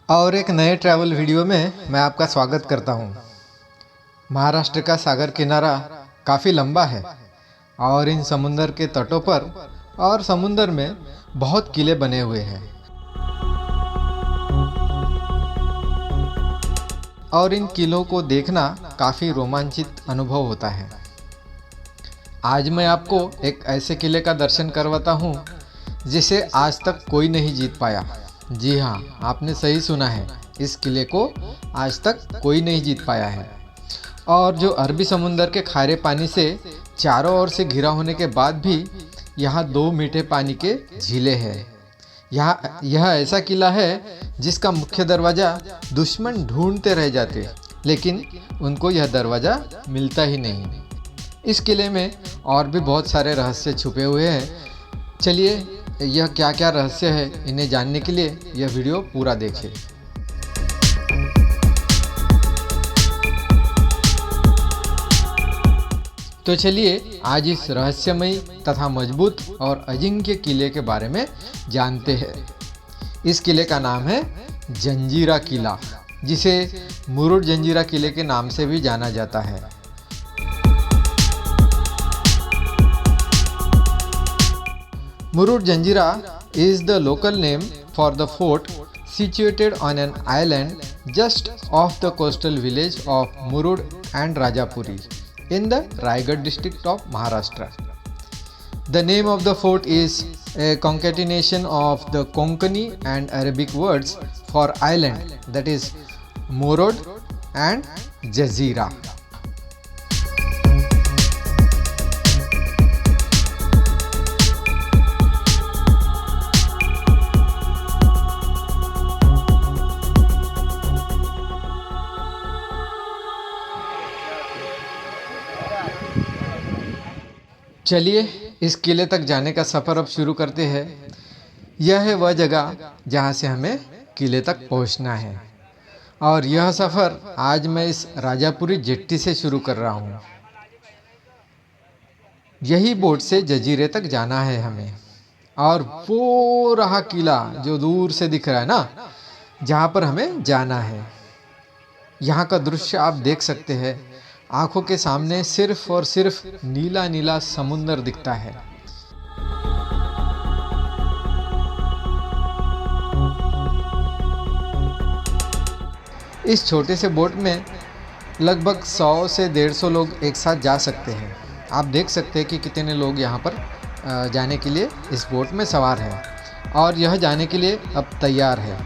और एक नए ट्रैवल वीडियो में मैं आपका स्वागत करता हूं। महाराष्ट्र का सागर किनारा काफ़ी लंबा है और इन समुंदर के तटों पर और समुंदर में बहुत किले बने हुए हैं और इन किलों को देखना काफ़ी रोमांचित अनुभव होता है। आज मैं आपको एक ऐसे किले का दर्शन करवाता हूं जिसे आज तक कोई नहीं जीत पाया। जी हाँ, आपने सही सुना है, इस किले को आज तक कोई नहीं जीत पाया है। और जो अरबी समुंदर के खारे पानी से चारों ओर से घिरा होने के बाद भी यहाँ दो मीठे पानी के झीलें हैं। यह ऐसा किला है जिसका मुख्य दरवाज़ा दुश्मन ढूंढते रह जाते, लेकिन उनको यह दरवाज़ा मिलता ही नहीं। इस किले में और भी बहुत सारे रहस्य छुपे हुए हैं। चलिए, यह क्या क्या रहस्य है, इन्हें जानने के लिए यह वीडियो पूरा देखें। तो चलिए आज इस रहस्यमयी तथा मजबूत और अजिंक्य किले के बारे में जानते हैं। इस किले का नाम है जंजीरा किला, जिसे मुरुड जंजीरा किले के नाम से भी जाना जाता है। Murud Janjira is the local name for the fort situated on an island just off the coastal village of Murud and Rajapuri in the Raigad district of Maharashtra. The name of the fort is a concatenation of the Konkani and Arabic words for island, that is Murud and Jazira. चलिए इस किले तक जाने का सफ़र अब शुरू करते हैं। यह है वह जगह जहाँ से हमें किले तक पहुँचना है और यह सफ़र आज मैं इस राजापुरी जेट्टी से शुरू कर रहा हूँ। यही बोट से जजीरे तक जाना है हमें। और वो रहा किला जो दूर से दिख रहा है ना, जहाँ पर हमें जाना है। यहाँ का दृश्य आप देख सकते हैं। आंखों के सामने सिर्फ और सिर्फ नीला नीला समुंदर दिखता है। इस छोटे से बोट में लगभग 100 से 150 लोग एक साथ जा सकते हैं। आप देख सकते हैं कि कितने लोग यहाँ पर जाने के लिए इस बोट में सवार हैं और यह जाने के लिए अब तैयार है।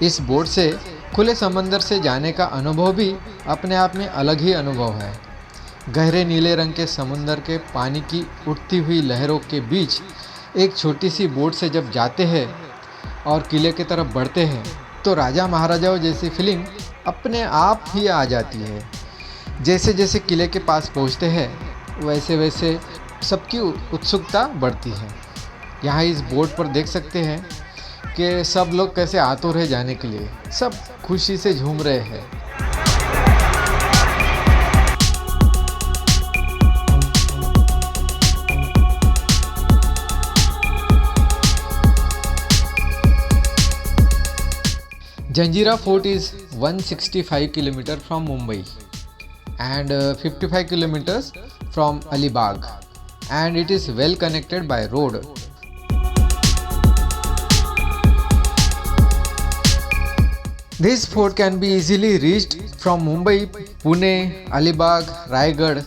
इस बोट से खुले समंदर से जाने का अनुभव भी अपने आप में अलग ही अनुभव है। गहरे नीले रंग के समुंदर के पानी की उठती हुई लहरों के बीच एक छोटी सी बोट से जब जाते हैं और किले की तरफ बढ़ते हैं तो राजा महाराजाओं जैसी फीलिंग अपने आप ही आ जाती है। जैसे जैसे किले के पास पहुंचते हैं वैसे वैसे सबकी उत्सुकता बढ़ती है। यहाँ इस बोट पर देख सकते हैं कि सब लोग कैसे आतुर है जाने के लिए, सब खुशी से झूम रहे हैं। Janjira Fort is 165 km from Mumbai and 55 km from Alibag, and it is well connected by road. This fort can be easily reached from Mumbai, Pune, Alibag, Raigad.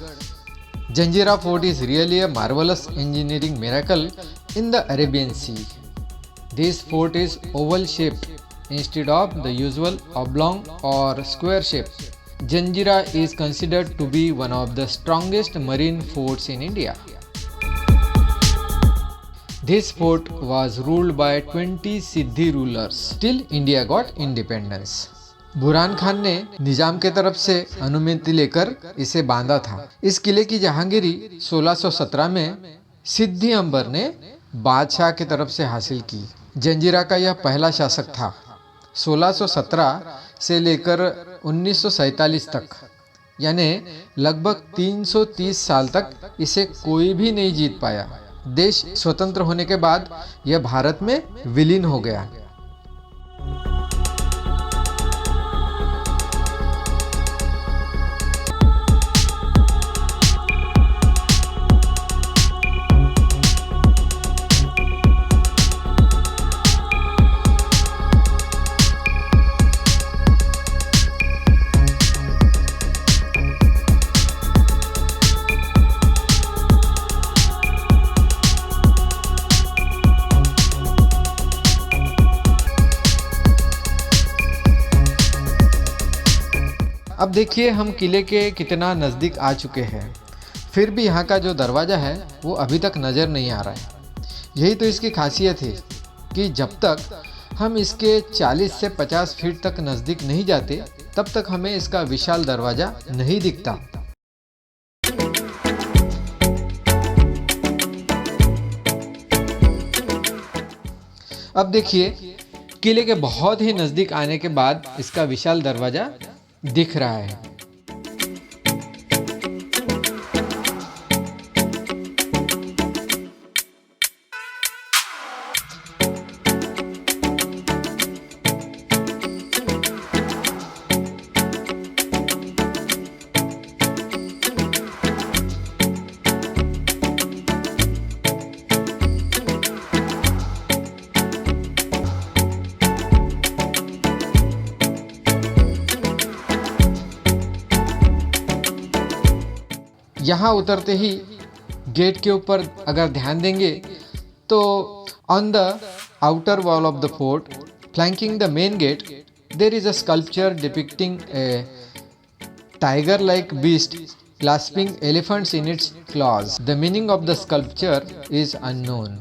Janjira Fort is really a marvelous engineering miracle in the Arabian Sea. This fort is oval shaped instead of the usual oblong or square shape. Janjira is considered to be one of the strongest marine forts in India. This fort was ruled by 20 Siddhi rulers till India got independence. Burhan Khan ने निजाम के तरफ से अनुमति लेकर इसे बांधा था। इस किले की जहांगीरी 1617 में सिद्धी अंबर ने बादशाह की तरफ से हासिल की। जंजीरा का यह पहला शासक था। 1617 से लेकर 1947 तक, यानी लगभग 330 साल तक इसे कोई भी नहीं जीत पाया। देश स्वतंत्र होने के बाद यह भारत में विलीन हो गया। अब देखिए हम किले के कितना नज़दीक आ चुके हैं, फिर भी यहाँ का जो दरवाज़ा है वो अभी तक नज़र नहीं आ रहा है। यही तो इसकी खासियत है कि जब तक हम इसके 40 से 50 फीट तक नज़दीक नहीं जाते तब तक हमें इसका विशाल दरवाज़ा नहीं दिखता। अब देखिए किले के बहुत ही नज़दीक आने के बाद इसका विशाल दरवाज़ा दिख रहा है। यहाँ उतरते ही गेट के ऊपर अगर ध्यान देंगे तो on the outer wall of the fort flanking the main gate there is a sculpture depicting a tiger like beast clasping elephants in its claws. The meaning of the sculpture is unknown.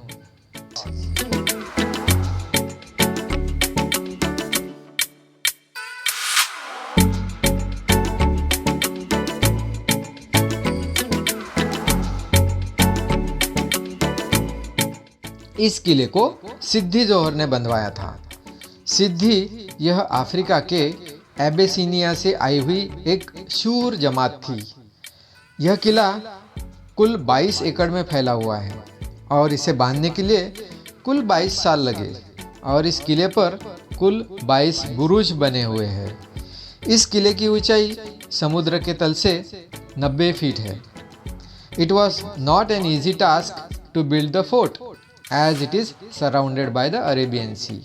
इस किले को सिद्दी जोहर ने बनवाया था। सिद्दी यह Africa के एबेसिनिया से आई हुई एक शूर जमात थी। यह किला कुल 22 एकड़ में फैला हुआ है और इसे बांधने के लिए कुल 22 साल लगे और इस किले पर कुल 22 बुरुज बने हुए हैं। इस किले की ऊंचाई समुद्र के तल से 90 फीट है। It was not an easy task to build the fort as it is surrounded by the Arabian Sea.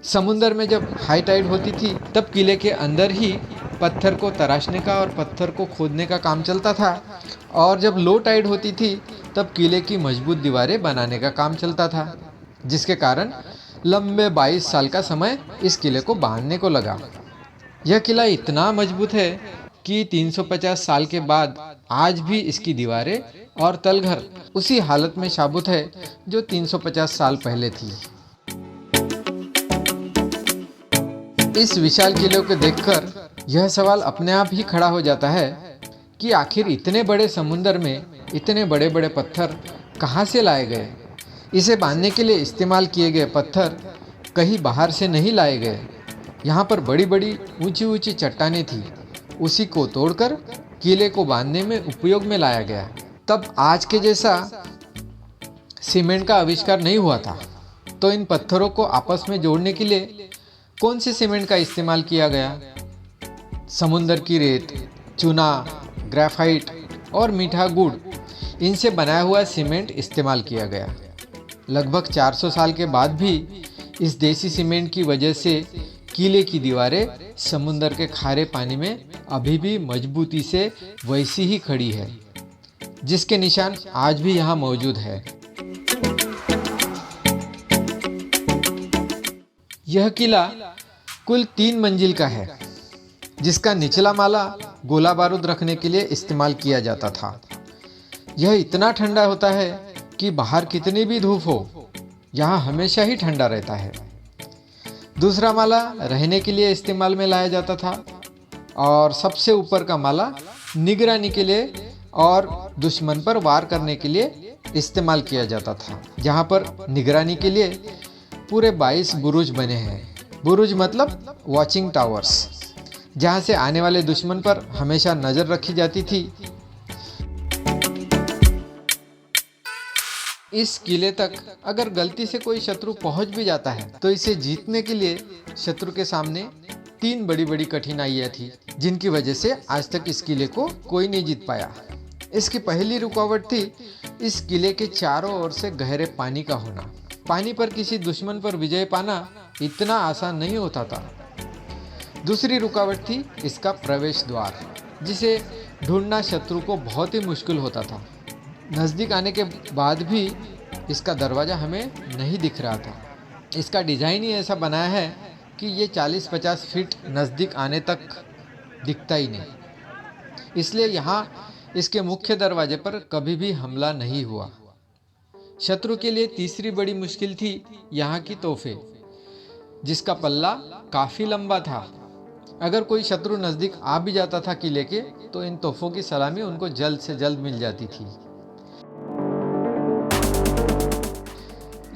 समुंदर में जब हाई टाइड होती थी तब किले के अंदर ही पत्थर को तराशने का और पत्थर को खोदने का काम चलता था और जब लो टाइड होती थी तब किले की मजबूत दीवारें बनाने का काम चलता था, जिसके कारण लंबे 22 साल का समय इस किले को बांधने को लगा। यह किला इतना मजबूत है कि 350 साल के बाद आज भी इसकी दीवारें और तलघर उसी हालत में साबुत है जो 350 साल पहले थी। इस विशाल किले को देखकर यह सवाल अपने आप ही खड़ा हो जाता है कि आखिर इतने बड़े समुंदर में इतने बड़े बड़े पत्थर कहाँ से लाए गए। इसे बांधने के लिए इस्तेमाल किए गए पत्थर कहीं बाहर से नहीं लाए गए। यहाँ पर बड़ी बड़ी ऊंची ऊंची चट्टानें थी, उसी को तोड़कर किले को बांधने में उपयोग में लाया गया। तब आज के जैसा सीमेंट का आविष्कार नहीं हुआ था, तो इन पत्थरों को आपस में जोड़ने के लिए कौन से सीमेंट का इस्तेमाल किया गया? समुंदर की रेत, चूना, ग्रेफाइट और मीठा गुड़, इनसे बनाया हुआ सीमेंट इस्तेमाल किया गया। लगभग 400 साल के बाद भी इस देसी सीमेंट की वजह से किले की दीवारें समुंदर के खारे पानी में अभी भी मजबूती से वैसी ही खड़ी है, जिसके निशान आज भी यहाँ मौजूद है। यह किला कुल 3 मंजिल का है, जिसका निचला माला गोला बारूद रखने के लिए इस्तेमाल किया जाता था। यह इतना ठंडा होता है कि बाहर कितनी भी धूप हो, यहाँ हमेशा ही ठंडा रहता है। दूसरा माला रहने के लिए इस्तेमाल में लाया जाता था और सबसे ऊपर का माला निगरानी के लिए और दुश्मन पर वार करने के लिए इस्तेमाल किया जाता था। जहाँ पर निगरानी के लिए पूरे 22 बुरुज बने हैं। बुरुज मतलब वॉचिंग टावर्स, जहाँ से आने वाले दुश्मन पर हमेशा नज़र रखी जाती थी। इस किले तक अगर गलती से कोई शत्रु पहुंच भी जाता है तो इसे जीतने के लिए शत्रु के सामने 3 बड़ी बड़ी कठिनाइयाँ थी, जिनकी वजह से आज तक इस किले को कोई नहीं जीत पाया। इसकी पहली रुकावट थी इस किले के चारों ओर से गहरे पानी का होना। पानी पर किसी दुश्मन पर विजय पाना इतना आसान नहीं होता था। दूसरी रुकावट थी इसका प्रवेश द्वार, जिसे ढूंढना शत्रु को बहुत ही मुश्किल होता था। नज़दीक आने के बाद भी इसका दरवाज़ा हमें नहीं दिख रहा था। इसका डिज़ाइन ही ऐसा बनाया है कि ये 40-50 फीट नज़दीक आने तक दिखता ही नहीं। इसलिए यहाँ इसके मुख्य दरवाजे पर कभी भी हमला नहीं हुआ। शत्रु के लिए तीसरी बड़ी मुश्किल थी यहाँ की तोहफे, जिसका पल्ला काफी लंबा था। अगर कोई शत्रु नजदीक आ भी जाता था किले के, तो इन तोहफों की सलामी उनको जल्द से जल्द मिल जाती थी।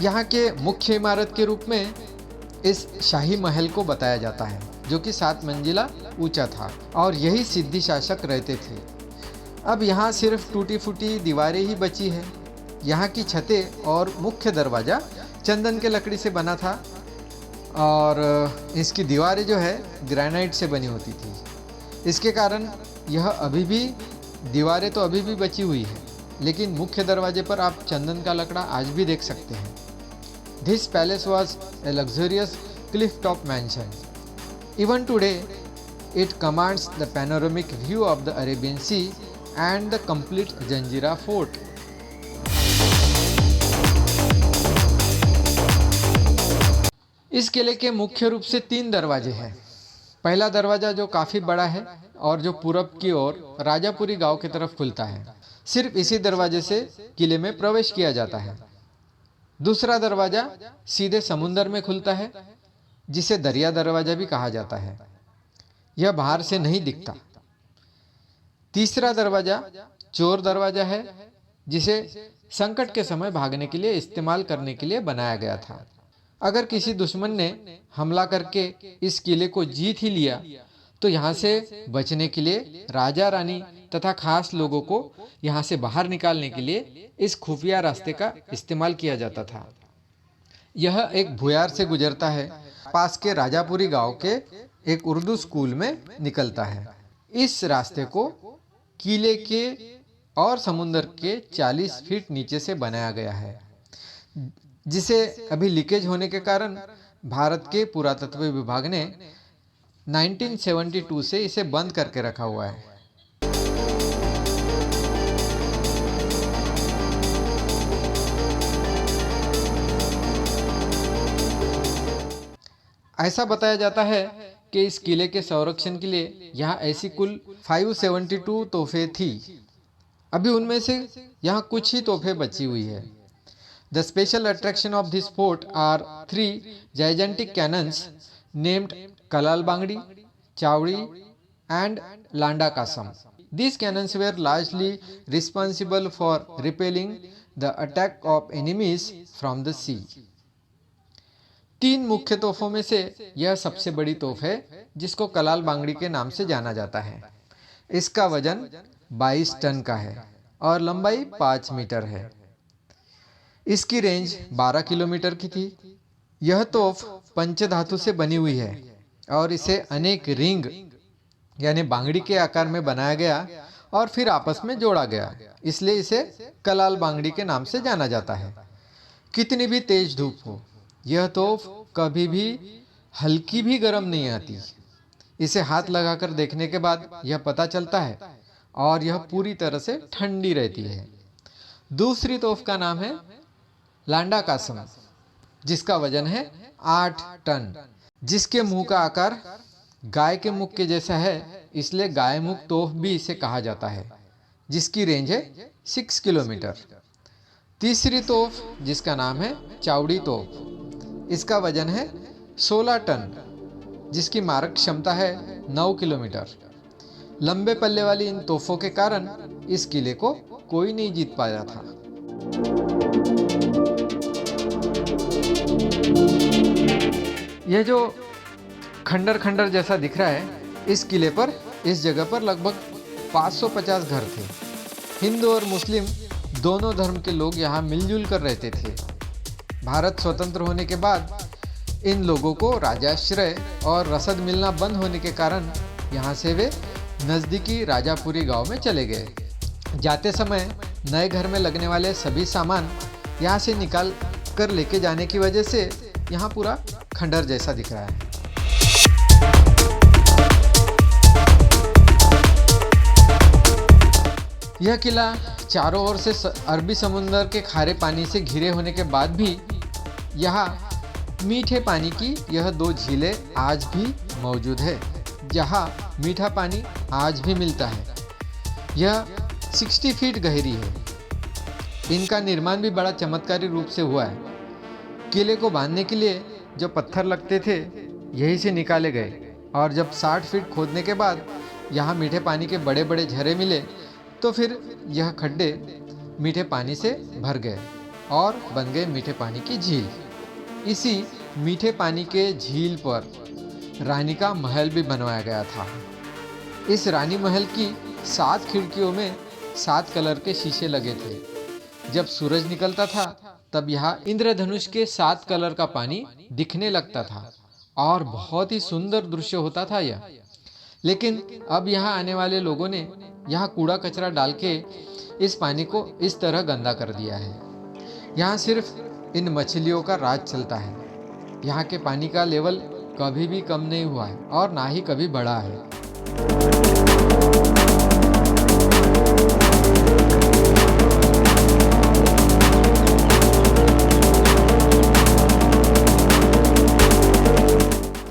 यहाँ के मुख्य इमारत के रूप में इस शाही महल को बताया जाता है, जो कि 7 मंजिला ऊंचा था और यही सिद्धि शासक रहते थे। अब यहाँ सिर्फ टूटी फूटी दीवारें ही बची है। यहाँ की छतें और मुख्य दरवाज़ा चंदन के लकड़ी से बना था और इसकी दीवारें जो है ग्रेनाइट से बनी होती थी। इसके कारण यह अभी भी दीवारें तो अभी भी बची हुई है, लेकिन मुख्य दरवाजे पर आप चंदन का लकड़ा आज भी देख सकते हैं। This palace was a luxurious cliff top mansion. Even today it commands the panoramic view of the Arabian sea and the complete Janjira fort. इस किले के मुख्य रूप से 3 दरवाजे हैं। पहला दरवाजा जो काफ़ी बड़ा है और जो पूरब की ओर राजापुरी गांव की तरफ खुलता है। सिर्फ इसी दरवाजे से किले में प्रवेश किया जाता है। दूसरा दरवाजा सीधे समुंदर में खुलता है, जिसे दरिया दरवाजा भी कहा जाता है। यह बाहर से नहीं दिखता। तीसरा दरवाजा चोर दरवाजा है, जिसे संकट के समय भागने के लिए इस्तेमाल करने के लिए बनाया गया था। अगर किसी दुश्मन ने हमला करके इस किले को जीत ही लिया, तो यहाँ से बचने के लिए राजा रानी तथा खास लोगों को यहाँ से बाहर निकालने के लिए इस खुफिया रास्ते का इस्तेमाल किया जाता था। यह एक भुयार से गुजरता है, पास के राजापुरी गांव के एक उर्दू स्कूल में निकलता है। इस रास्ते को किले के और समुंदर के 40 फीट नीचे से बनाया गया है, जिसे अभी लीकेज होने के कारण भारत के पुरातत्व विभाग ने 1972 से इसे बंद करके रखा हुआ है। ऐसा बताया जाता है कि इस किले के संरक्षण के लिए यहाँ ऐसी कुल 572 तोहफे थी। अभी उनमें से यहाँ कुछ ही तोहफे बची हुई है। The special attraction of this fort are 3 gigantic cannons named Kalal Bangdi, Chawdi and Landa Kasam. These cannons were largely responsible for repelling the attack of enemies from the sea. 3 मुख्य तोहफों में से यह सबसे बड़ी तोहफ है, जिसको कलाल बांगड़ी के नाम से जाना जाता है। इसका वजन 22 टन का है और लंबाई 5 मीटर है। इसकी रेंज 12 किलोमीटर की थी। यह तोफ पंचधातु से बनी हुई है और इसे अनेक रिंग यानी बांगड़ी के आकार में बनाया गया और फिर आपस में जोड़ा गया, इसलिए इसे कलाल बांगड़ी के नाम से जाना जाता है। कितनी भी तेज धूप हो, यह तोफ कभी भी हल्की भी गर्म नहीं आती। इसे हाथ लगाकर देखने के बाद यह पता चलता है और यह पूरी तरह से ठंडी रहती है। दूसरी तोफ का नाम है लांडा कासम, जिसका वजन है 8 टन, जिसके मुंह का आकार गाय के मुख के जैसा है, इसलिए गाय मुख तोफ भी इसे कहा जाता है, जिसकी रेंज है 6 किलोमीटर। तीसरी तोफ जिसका नाम है चावड़ी तोफ, इसका वजन है 16 टन, जिसकी मारक क्षमता है 9 किलोमीटर। लंबे पल्ले वाली इन तोफों के कारण इस किले को कोई नहीं जीत पाया था। यह जो खंडर खंडर जैसा दिख रहा है, इस किले पर इस जगह पर लगभग 550 घर थे। हिंदू और मुस्लिम दोनों धर्म के लोग यहाँ मिलजुल कर रहते थे। भारत स्वतंत्र होने के बाद इन लोगों को राजाश्रय और रसद मिलना बंद होने के कारण यहाँ से वे नज़दीकी राजापुरी गांव में चले गए। जाते समय नए घर में लगने वाले सभी सामान यहाँ से निकाल कर लेके जाने की वजह से यहाँ पूरा खंडर जैसा दिख रहा है। यह किला चारों ओर से अरबी समुंदर के खारे पानी से घिरे होने के बाद भी यहाँ मीठे पानी की यह 2 झीलें आज भी मौजूद है, जहाँ मीठा पानी आज भी मिलता है। यह 60 फीट गहरी है। इनका निर्माण भी बड़ा चमत्कारी रूप से हुआ है। किले को बांधने के लिए जो पत्थर लगते थे यहीं से निकाले गए, और जब 60 फीट खोदने के बाद यहाँ मीठे पानी के बड़े बड़े झरे मिले तो फिर यह खड्डे मीठे पानी से भर गए और बन गए मीठे पानी की झील। इसी मीठे पानी के झील पर रानी का महल भी बनवाया गया था। इस रानी महल की 7 खिड़कियों में 7 कलर के शीशे लगे थे। जब सूरज निकलता था तब यहाँ इंद्रधनुष के 7 कलर का पानी दिखने लगता था और बहुत ही सुंदर दृश्य होता था यह। लेकिन अब यहाँ आने वाले लोगों ने यहाँ कूड़ा कचरा डाल के इस पानी को इस तरह गंदा कर दिया है। यहाँ सिर्फ इन मछलियों का राज चलता है। यहाँ के पानी का लेवल कभी भी कम नहीं हुआ है और ना ही कभी बढ़ा है।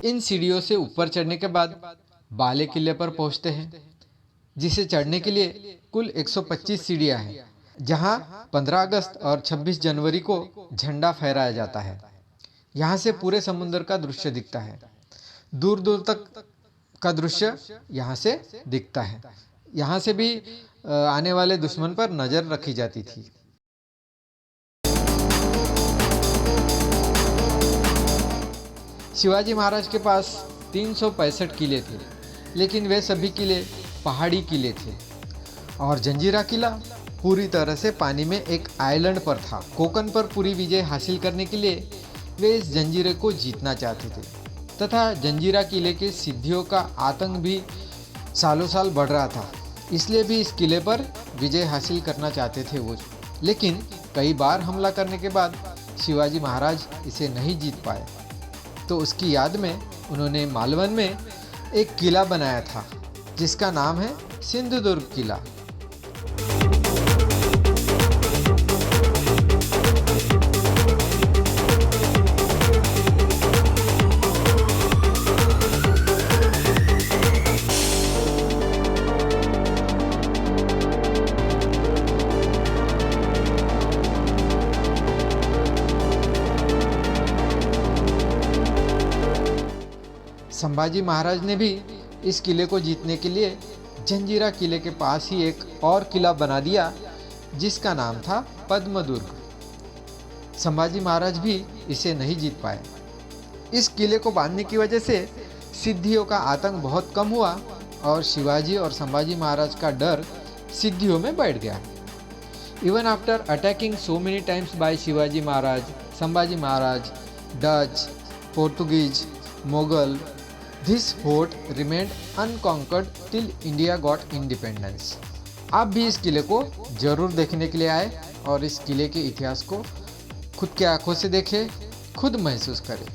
इन सीढ़ियों से ऊपर चढ़ने के बाद बाले किले पर पहुंचते हैं, जिसे चढ़ने के लिए कुल 125 सीढ़ियां हैं, जहां 15 अगस्त और 26 जनवरी को झंडा फहराया जाता है। यहां से पूरे समुद्र का दृश्य दिखता है। दूर दूर तक का दृश्य यहां से दिखता है। यहां से भी आने वाले दुश्मन पर नजर रखी जाती थी। शिवाजी महाराज के पास 365 किले थे, लेकिन वे सभी किले पहाड़ी किले थे और जंजीरा किला पूरी तरह से पानी में एक आइलैंड पर था। कोकण पर पूरी विजय हासिल करने के लिए वे इस जंजीरे को जीतना चाहते थे तथा जंजीरा किले के सिद्धियों का आतंक भी सालों साल बढ़ रहा था। इसलिए भी इस किले पर विजय हासिल करना चाहते थे वो। लेकिन कई बार हमला करने के बाद शिवाजी महाराज इसे नहीं जीत पाए, तो उसकी याद में उन्होंने मालवन में एक किला बनाया था जिसका नाम है सिंधुदुर्ग किला। संभाजी महाराज ने भी इस किले को जीतने के लिए जंजीरा किले के पास ही एक और किला बना दिया जिसका नाम था पद्मदुर्ग। संभाजी महाराज भी इसे नहीं जीत पाए। इस किले को बांधने की वजह से सिद्धियों का आतंक बहुत कम हुआ और शिवाजी और संभाजी महाराज का डर सिद्धियों में बैठ गया। Even after attacking so many times bye Shivaji Maharaj, Sambhaji Maharaj, Dutch, Portuguese, Mughal, this fort remained unconquered till India got independence। आप भी इस किले को जरूर देखने के लिए आए और इस किले के इतिहास को खुद के आंखों से देखें, खुद महसूस करें।